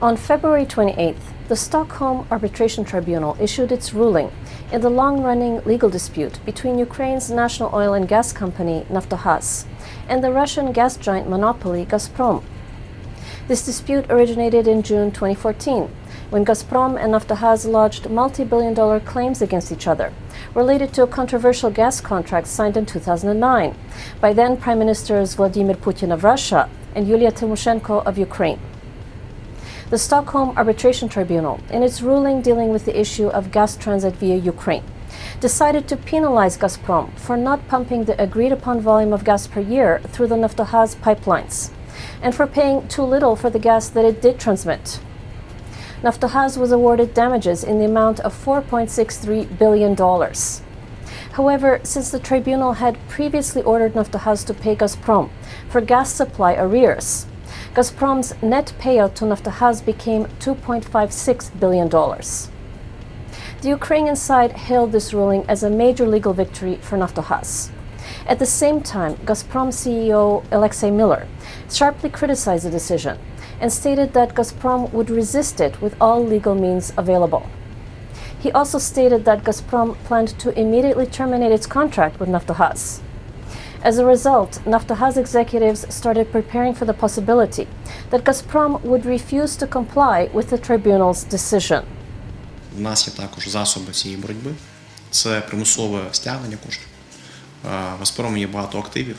On February 28th, the Stockholm Arbitration Tribunal issued its ruling in the long-running legal dispute between Ukraine's national oil and gas company Naftogaz and the Russian gas giant monopoly Gazprom. This dispute originated in June 2014, when Gazprom and Naftogaz lodged multi-billion-dollar claims against each other, related to a controversial gas contract signed in 2009 by then Prime Ministers Vladimir Putin of Russia and Yulia Tymoshenko of Ukraine. The Stockholm Arbitration Tribunal, in its ruling dealing with the issue of gas transit via Ukraine, decided to penalize Gazprom for not pumping the agreed-upon volume of gas per year through the Naftogaz pipelines, and for paying too little for the gas that it did transmit. Naftogaz was awarded damages in the amount of $4.63 billion. However, since the tribunal had previously ordered Naftogaz to pay Gazprom for gas supply arrears, Gazprom's net payout to Naftogaz became $2.56 billion. The Ukrainian side hailed this ruling as a major legal victory for Naftogaz. At the same time, Gazprom CEO Alexei Miller sharply criticized the decision and stated that Gazprom would resist it with all legal means available. He also stated that Gazprom planned to immediately terminate its contract with Naftogaz. As a result, Naftogaz executives started preparing for the possibility that Gazprom would refuse to comply with the tribunal's decision. У нас є також засоби цієї боротьби. Це примусове стягнення коштів. В Газпрому є багато активів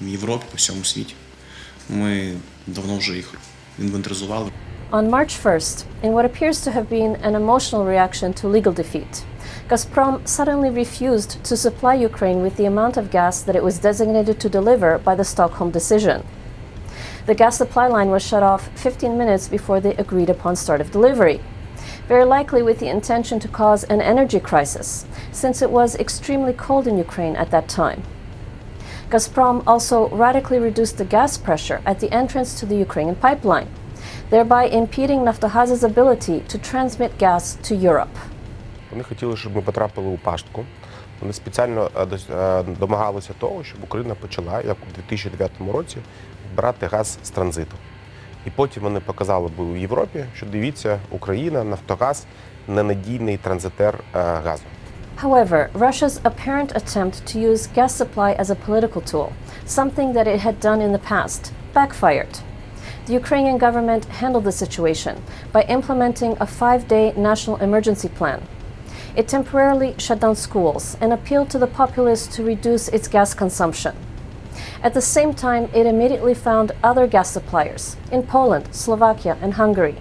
в Європі, по всьому світі. Ми давно вже їх інвентаризували. On March 1st, in what appears to have been an emotional reaction to legal defeat, Gazprom suddenly refused to supply Ukraine with the amount of gas that it was designated to deliver by the Stockholm decision. The gas supply line was shut off 15 minutes before the agreed-upon start of delivery, very likely with the intention to cause an energy crisis, since it was extremely cold in Ukraine at that time. Gazprom also radically reduced the gas pressure at the entrance to the Ukrainian pipeline, thereby impeding Naftogaz's ability to transmit gas to Europe. Вони хотіли, щоб ми потрапили у пастку. Вони спеціально домагалися того, щоб Україна почала, як у 2009 році, брати газ з транзиту. І потім вони показали у Європі, що дивіться, Україна, Нафтогаз – ненадійний транзитер газу. However, Russia's apparent attempt to use gas supply as a political tool, something that it had done in the past, backfired. The Ukrainian government handled the situation by implementing a 5-day national emergency plan. It temporarily shut down schools and appealed to the populace to reduce its gas consumption. At the same time, it immediately found other gas suppliers in Poland, Slovakia, and Hungary.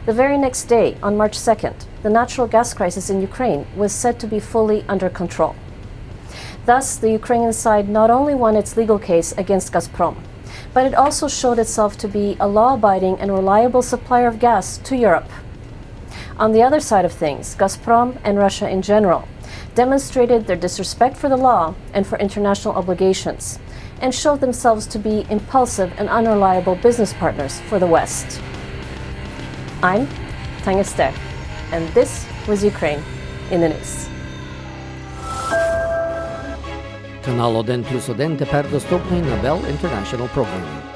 The very next day, on March 2nd, the natural gas crisis in Ukraine was said to be fully under control. Thus, the Ukrainian side not only won its legal case against Gazprom, but it also showed itself to be a law-abiding and reliable supplier of gas to Europe. On the other side of things, Gazprom and Russia in general demonstrated their disrespect for the law and for international obligations, and showed themselves to be impulsive and unreliable business partners for the West. I'm Tania Stech, and this was Ukraine in the News. Канал 1+1 тепер доступний на Bell International Programming.